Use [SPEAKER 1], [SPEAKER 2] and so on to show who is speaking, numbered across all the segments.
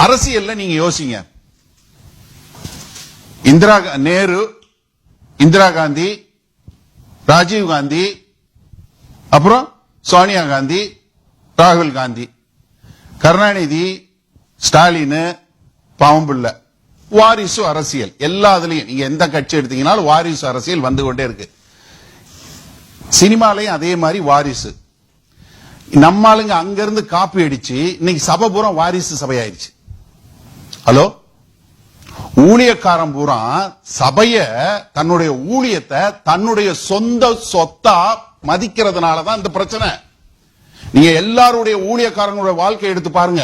[SPEAKER 1] அரசியல்ல நீங்க யோசிங்க. நேரு, இந்திரா காந்தி, ராஜீவ் காந்தி, அப்புறம் சோனியா காந்தி, ராகுல் காந்தி, கருணாநிதி, ஸ்டாலின், பாவம்பிள்ளை. வாரிசு அரசியல் எல்லாத்துலயும் நீங்க எந்த கட்சி எடுத்தீங்கன்னாலும் வாரிசு அரசியல் வந்து கொண்டே இருக்கு. சினிமாலையும் அதே மாதிரி வாரிசு. நம்ம ஆளுங்க அங்க இருந்து காப்பி அடிச்சு இன்னைக்கு சபை பூரா வாரிசு சபையாயிருச்சு. ஹலோ, ஊழியக்காரன் பூரா சபைய தன்னுடைய ஊழியத்தை தன்னுடைய சொந்த சொத்தா மதிக்கிறதுனாலதான் இந்த பிரச்சனை. நீங்க எல்லாருடைய ஊழியக்காரங்களுடைய வாழ்க்கை எடுத்து பாருங்க.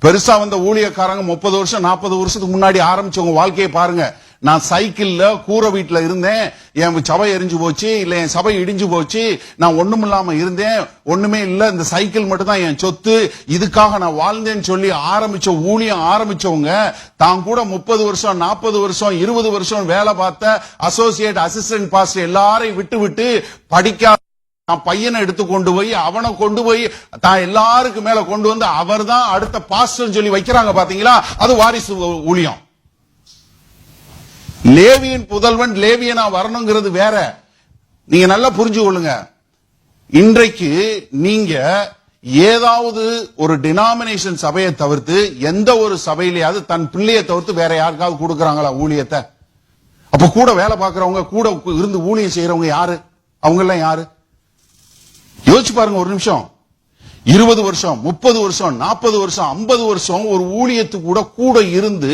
[SPEAKER 1] பெருசா வந்த ஊழியக்காரங்க 30 வருஷம் 40 வருஷத்துக்கு முன்னாடி ஆரம்பிச்சவங்க வாழ்க்கையை பாருங்க. நான் சைக்கிள்ல கூரை வீட்டுல இருந்தேன், என் சபை எரிஞ்சு போச்சு, இல்ல என் சபை இடிஞ்சு போச்சு, நான் ஒண்ணும் இல்லாம இருந்தேன், ஒண்ணுமே இல்ல, இந்த சைக்கிள் மட்டும் தான் என் சொத்து, இதுக்காக நான் வாழ்ந்தேன்னு சொல்லி ஆரம்பிச்ச ஊழியம் ஆரம்பிச்சவங்க தான் கூட 30 வருஷம் 40 வருஷம் 20 வருஷம் வேலை பார்த்த அசோசியேட், அசிஸ்டன்ட் பாஸ்டர் எல்லாரையும் விட்டு விட்டு படிக்காத பையனை எடுத்து கொண்டு போய் அவனை கொண்டு போய் தான் எல்லாருக்கு மேல கொண்டு வந்து அவர் தான் அடுத்த பாஸ்டர் சொல்லி வைக்கிறாங்க. பாத்தீங்களா? அது வாரிசு ஊழியம். லேவியின் புதல்வன் லேவியனா வரணுங்கிறது வேற. நீங்க நல்லா புரிஞ்சு கொள்ளுங்க. இன்றைக்கு நீங்க ஏதாவது ஒரு டினாமினேஷன் சபையை தவிர்த்து எந்த ஒரு சபையிலேயாவது தன் பிள்ளையை தவிர்த்து வேற யாருக்காவது கொடுக்கறாங்களா ஊழியத்தை? அப்ப கூட வேலை பார்க்கறவங்க, கூட இருந்து ஊழியம் செய்யறவங்க யாரு? அவங்க எல்லாம் யாரு? யோசிச்சு பாருங்க ஒரு நிமிஷம். 20 வருஷம் 30 வருஷம் 40 வருஷம் 50 வருஷம் ஒரு ஊழியத்துக்கு கூட இருந்து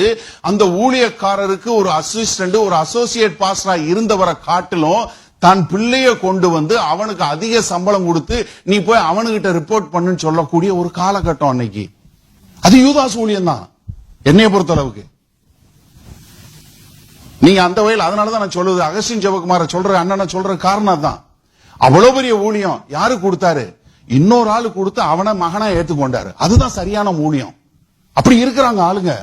[SPEAKER 1] அந்த ஊழியக்காரருக்கு ஒரு அசிஸ்டன்ட், ஒரு அசோசியேட் பாஸ்டரா இருந்தவரை காட்டிலும் தான் பிள்ளைய கொண்டு வந்து அவனுக்கு அதிக சம்பளம் கொடுத்து நீ போய் அவனுகிட்ட ரிப்போர்ட் பண்ணுன்னு சொல்லக்கூடிய ஒரு காலகட்டம் அன்னைக்கு. அது யூதாஸ் ஊழியம் தான் என்னைய பொறுத்த அளவுக்கு. நீங்க அந்த வகையில் அதனாலதான் நான் சொல்லுது, அகஸ்டின் ஜெபகுமார சொல்ற அண்ணனை சொல்ற காரணம் தான். அவ்வளவு பெரிய ஊழியம் யாரு கொடுத்தாரு? இன்னொரு ஆளு கொடுத்து அவனை மகனா ஏத்துக்கொண்டாரு. அதுதான் சரியான ஊழியம். அப்படி இருக்கிறாங்க ஆளுங்க.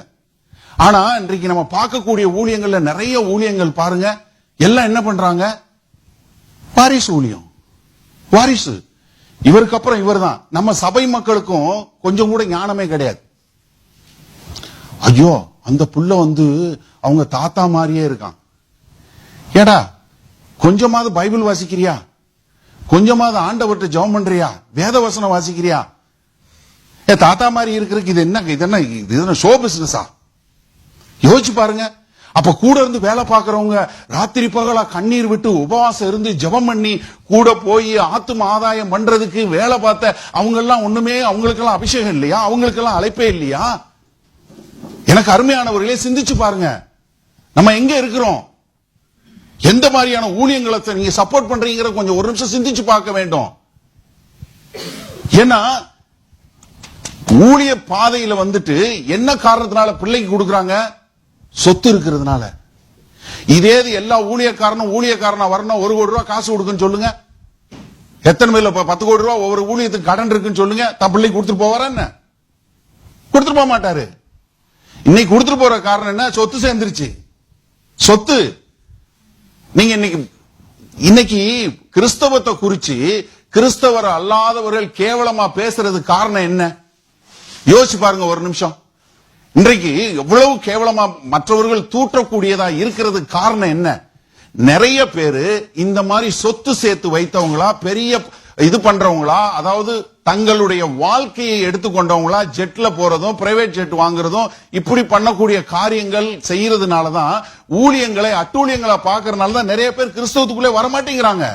[SPEAKER 1] ஆனா இன்றைக்கு நம்ம பார்க்கக்கூடிய ஊழியங்கள்ல நிறைய ஊழியங்கள் பாருங்க, எல்லாம் என்ன பண்றாங்க? வாரிசு ஊழியம். வாரிசு. இவருக்கு அப்புறம் இவர் தான். நம்ம சபை மக்களுக்கும் கொஞ்சம் கூட ஞானமே கிடையாது. ஐயோ, அந்த புள்ள வந்து அவங்க தாத்தா மாதிரியே இருக்கான். ஏடா, கொஞ்சமாவது பைபிள் வாசிக்கிறியா? கொஞ்சமாவது ஆண்டவர்கிட்ட ஜெபம் பண்றியா? வேத வசனம் வாசிக்கிறியா? தாத்தா மாதிரி இருக்கிறதுக்கு இது என்ன ஷோ பிசினஸா? யோசிச்சு பாருங்க. அப்ப கூட இருந்து வேலை பார்க்கறவங்க ராத்திரி பகலா கண்ணீர் விட்டு உபவாசம் இருந்து ஜெபம் பண்ணி கூட போய் ஆத்தும ஆதாயம் பண்றதுக்கு வேலை பார்த்த அவங்க எல்லாம் ஒண்ணுமே, அவங்களுக்கெல்லாம் அபிஷேகம் இல்லையா? அவங்களுக்கெல்லாம் அழைப்பே இல்லையா? எனக்கு அருமையானவர்களே, சிந்திச்சு பாருங்க. நம்ம எங்க இருக்கிறோம்? எந்த மாதிரியான ஊழியங்களை நீங்க சப்போர்ட் பண்றீங்கிற கொஞ்சம் ஒரு நிமிஷம் சிந்திச்சு பார்க்க வேண்டும். ஏன்னா ஊழிய பாதையில வந்துட்டு என்ன காரணத்தினால பிள்ளைக்கு கொடுக்கறாங்க? சொத்து இருக்கிறதுனால. இதே எல்லா ஊழியக்காரனா வரணும் 1 கோடி ரூபாய் காசு கொடுக்குன்னு சொல்லுங்க. எத்தனை பேர்ல 10 கோடி ரூபாய் ஒவ்வொரு ஊழியத்துக்கு கடன் இருக்குன்னு சொல்லுங்க. தன் பிள்ளைக்கு கொடுத்துட்டு போவாரா? என்ன கொடுத்துட்டு போக மாட்டாரு. இன்னைக்கு கொடுத்துட்டு போற காரணம் என்ன? சொத்து சேர்ந்துருச்சு. சொத்து. நீங்க இன்னைக்கு கிறிஸ்தவத்தை குறிச்சு கிறிஸ்தவர் அல்லாதவர்கள் கேவலமா பேசுறது காரணம் என்ன? யோசிச்சு பாருங்க ஒரு நிமிஷம். இன்றைக்கு எவ்வளவு கேவலமா மற்றவர்கள் தூற்றக்கூடியதா இருக்கிறது காரணம் என்ன? நிறைய பேரு இந்த மாதிரி சொத்து சேர்த்து வைத்தவங்களா, பெரிய இது பண்றவங்களா, அதாவது தங்களுடைய வாழ்க்கையை எடுத்துக்கொண்டவங்களா, ஜெட்ல போறதும் பிரைவேட் ஜெட் வாங்குறதும் இப்படி பண்ணக்கூடிய காரியங்கள் செய்யறதுனாலதான் ஊழியங்களை அட்டூழியங்களை பாக்குறதுனாலதான் நிறைய பேர் கிறிஸ்தவத்துக்குள்ளே வரமாட்டேங்கிறாங்க.